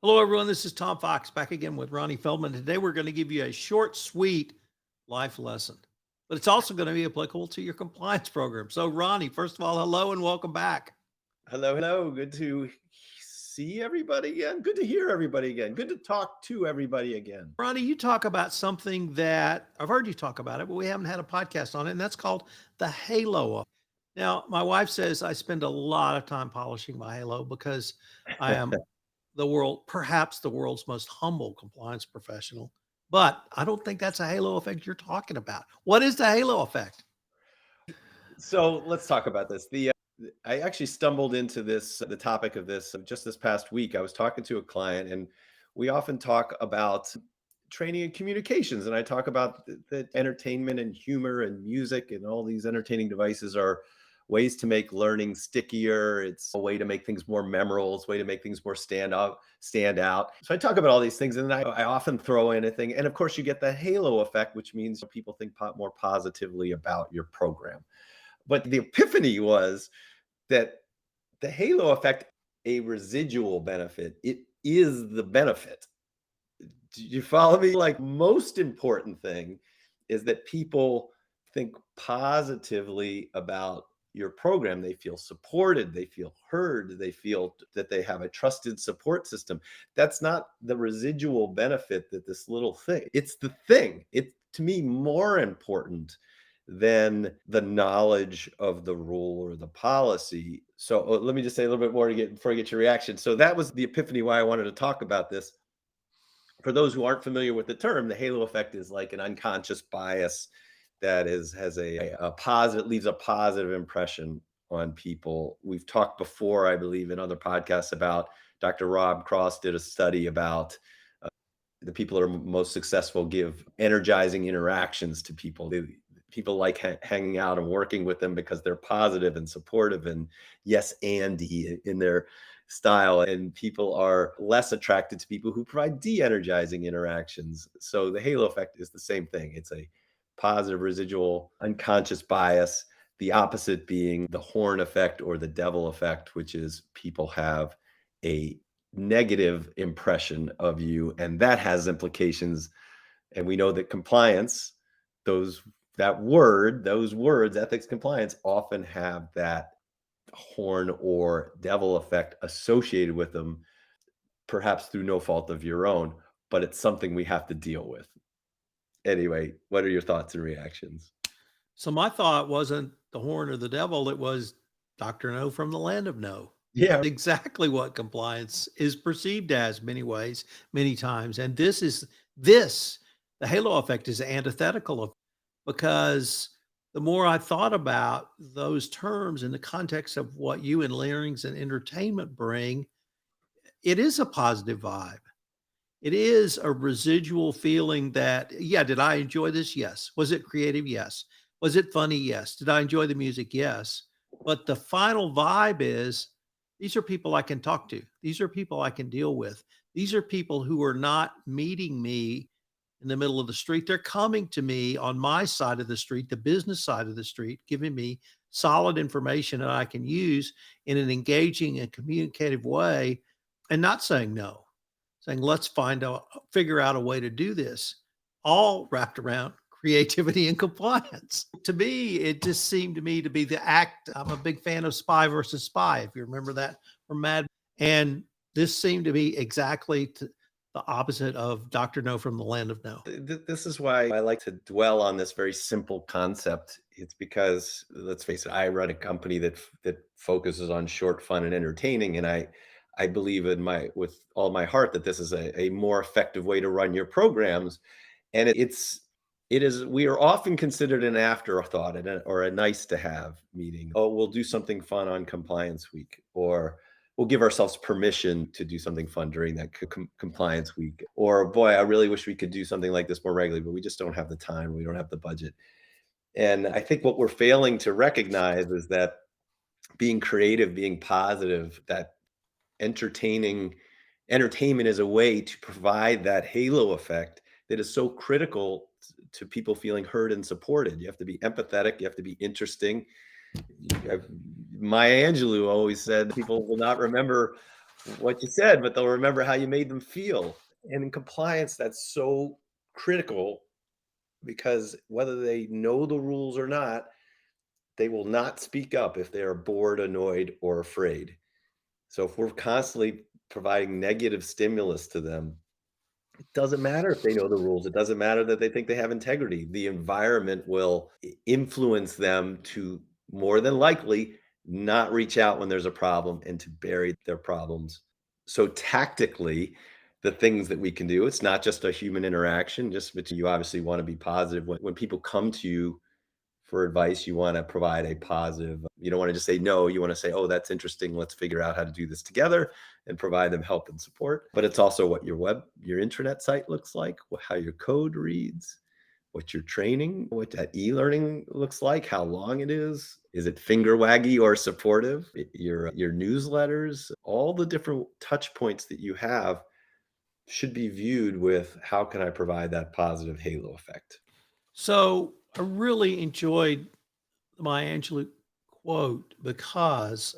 Hello, everyone. This is Tom Fox back again with Ronnie Feldman. Today, we're going to give you a short, sweet life lesson, but it's also going to be applicable to your compliance program. So, Ronnie, first of all, hello and welcome back. Hello, hello. Good to see everybody again. Good to hear everybody again. Good to talk to everybody again. Ronnie, you talk about something that I've heard you talk about it, but we haven't had a podcast on it, and that's called the halo effect. Now, my wife says I spend a lot of time polishing my halo because I am perhaps the world's most humble compliance professional. But I don't think that's a halo effect you're talking about. What is the halo effect? So let's talk about this. I actually stumbled into the topic of this just this past week. I was talking to a client, and we often talk about training and communications, and I talk about that entertainment and humor and music and all these entertaining devices are ways to make learning stickier. It's a way to make things more memorable. It's a way to make things more stand out. So I talk about all these things, and then I often throw in a thing, and of course you get the halo effect, which means people think more positively about your program. But the epiphany was that the halo effect, a residual benefit, it is the benefit. Do you follow me? Like, most important thing is that people think positively about your program. They feel supported, they feel heard, they feel that they have a trusted support system. That's not the residual benefit that this little thing. It's the thing. It's, to me, more important than the knowledge of the rule or the policy. So let me just say a little bit more to get before I get your reaction. So that was the epiphany why I wanted to talk about this. For those who aren't familiar with the term, the halo effect is like an unconscious bias that has a positive, leaves a positive impression on people. We've talked before, I believe, in other podcasts about Dr. Rob Cross did a study about the people that are most successful give energizing interactions to people. People like hanging out and working with them because they're positive and supportive and yes, Andy in their style. And people are less attracted to people who provide de-energizing interactions. So the halo effect is the same thing. It's a positive residual unconscious bias. The opposite being the horn effect or the devil effect, which is people have a negative impression of you, and that has implications. And we know that compliance, those those words, ethics, compliance, often have that horn or devil effect associated with them, perhaps through no fault of your own, but it's something we have to deal with. Anyway, what are your thoughts and reactions? So my thought wasn't the horn or the devil, it was Dr. No from the land of no. Yeah. Exactly what compliance is perceived as many ways, many times. And this, the halo effect is antithetical of because the more I thought about those terms in the context of what you and learnings and entertainment bring, it is a positive vibe. It is a residual feeling that, yeah, did I enjoy this? Yes. Was it creative? Yes. Was it funny? Yes. Did I enjoy the music? Yes. But the final vibe is these are people I can talk to. These are people I can deal with. These are people who are not meeting me in the middle of the street. They're coming to me on my side of the street, the business side of the street, giving me solid information that I can use in an engaging and communicative way and not saying no, saying, let's figure out a way to do this, all wrapped around creativity and compliance. To me, it just seemed to me to be the act. I'm a big fan of Spy versus Spy, if you remember that from Mad. And this seemed to be exactly the opposite of Dr. No from the land of no. This is why I like to dwell on this very simple concept. It's because, let's face it, I run a company that focuses on short, fun, and entertaining, and I believe with all my heart that this is a more effective way to run your programs. And it is, we are often considered an afterthought or a nice to have meeting. Oh, we'll do something fun on compliance week, or we'll give ourselves permission to do something fun during that compliance week. Or, boy, I really wish we could do something like this more regularly, but we just don't have the time. We don't have the budget. And I think what we're failing to recognize is that being creative, being positive, that entertaining entertainment is a way to provide that halo effect that is so critical to people feeling heard and supported. You have to be empathetic, you have to be interesting. Maya Angelou always said people will not remember what you said, but they'll remember how you made them feel. And in compliance, that's so critical because whether they know the rules or not, they will not speak up if they are bored, annoyed, or afraid. So if we're constantly providing negative stimulus to them, it doesn't matter if they know the rules. It doesn't matter that they think they have integrity. The environment will influence them to more than likely not reach out when there's a problem and to bury their problems. So tactically, the things that we can do, it's not just a human interaction, just but you obviously want to be positive when people come to you for advice, you want to provide a positive, you don't want to just say no, you want to say, oh, that's interesting, let's figure out how to do this together and provide them help and support. But it's also what your intranet site looks like, how your code reads, what your training, what that e-learning looks like, how long it is it finger waggy or supportive, your newsletters, all the different touch points that you have should be viewed with how can I provide that positive halo effect. So I really enjoyed my Angela quote, because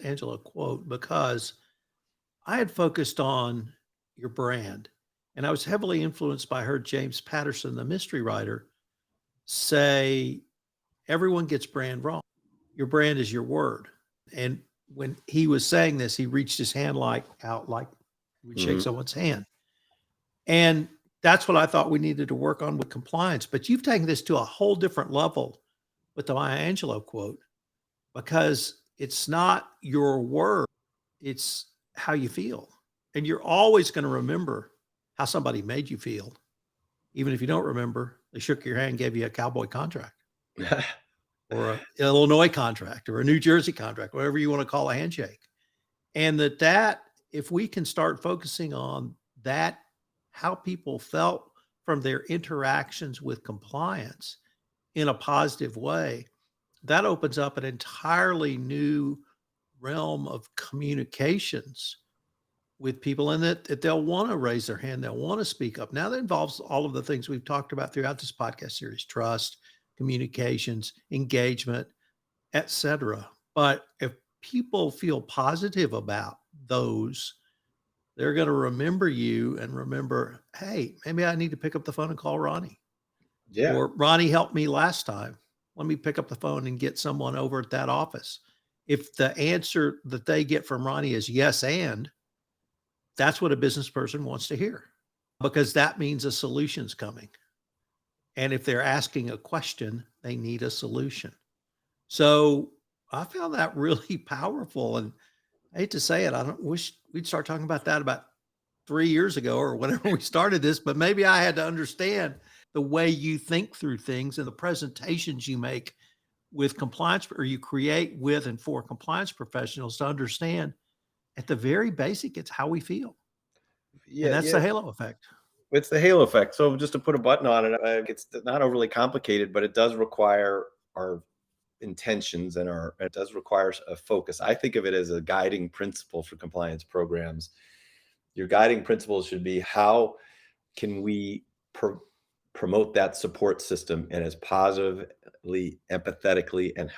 I had focused on your brand, and I was heavily influenced by her James Patterson, the mystery writer, say everyone gets brand wrong. Your brand is your word. And when he was saying this, he reached his hand like he would shake Mhm. someone's hand. And that's what I thought we needed to work on with compliance. But you've taken this to a whole different level with the Maya Angelou quote, because it's not your word, it's how you feel. And you're always going to remember how somebody made you feel. Even if you don't remember, they shook your hand, gave you a cowboy contract or a Illinois contract or a New Jersey contract, whatever you want to call a handshake. And if we can start focusing on that, how people felt from their interactions with compliance in a positive way, that opens up an entirely new realm of communications with people, and that they'll want to raise their hand, they'll want to speak up. Now that involves all of the things we've talked about throughout this podcast series: trust, communications, engagement, etc. But if people feel positive about those, they're going to remember you and remember, hey, maybe I need to pick up the phone and call Ronnie. Yeah. Or Ronnie helped me last time. Let me pick up the phone and get someone over at that office. If the answer that they get from Ronnie is yes, and that's what a business person wants to hear, because that means a solution's coming. And if they're asking a question, they need a solution. So I found that really powerful. And I hate to say it, I don't wish we'd start talking about that about 3 years ago or whenever we started this, but maybe I had to understand the way you think through things and the presentations you make with compliance, or you create with and for compliance professionals, to understand at the very basic, it's how we feel. And Yeah, that's yeah. the halo effect. It's the halo effect. So just to put a button on it, it's not overly complicated, but it does require our intentions and it does require a focus. I think of it as a guiding principle for compliance programs. Your guiding principles should be how can we promote that support system and as positively, empathetically, and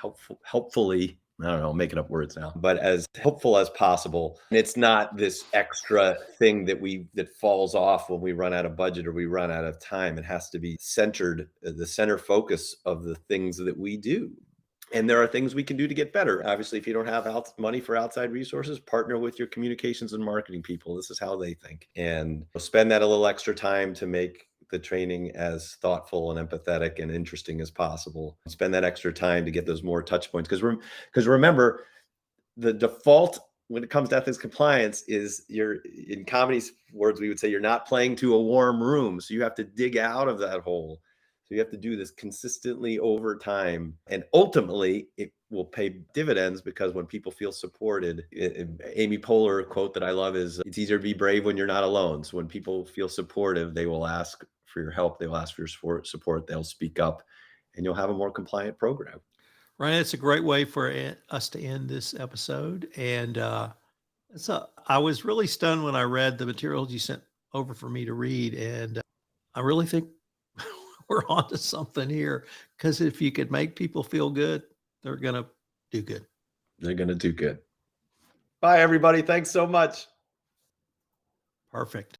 helpfully, I don't know, I'm making up words now, but as helpful as possible. And it's not this extra thing that falls off when we run out of budget or we run out of time. It has to be centered, the center focus of the things that we do. And there are things we can do to get better. Obviously, if you don't have money for outside resources, partner with your communications and marketing people. This is how they think. And spend that a little extra time to make the training as thoughtful and empathetic and interesting as possible. Spend that extra time to get those more touch points. Because remember, the default when it comes to ethics compliance is you're in comedy's words, we would say you're not playing to a warm room. So you have to dig out of that hole. So you have to do this consistently over time. And ultimately, it will pay dividends because when people feel supported, Amy Poehler quote that I love is it's easier to be brave when you're not alone. So when people feel supportive, they will ask for your help. They will ask for your support. They'll speak up and you'll have a more compliant program. Ryan, it's a great way for us to end this episode. And I was really stunned when I read the materials you sent over for me to read. And I really think we're onto something here, because if you could make people feel good, they're going to do good. They're going to do good. Bye, everybody. Thanks so much. Perfect.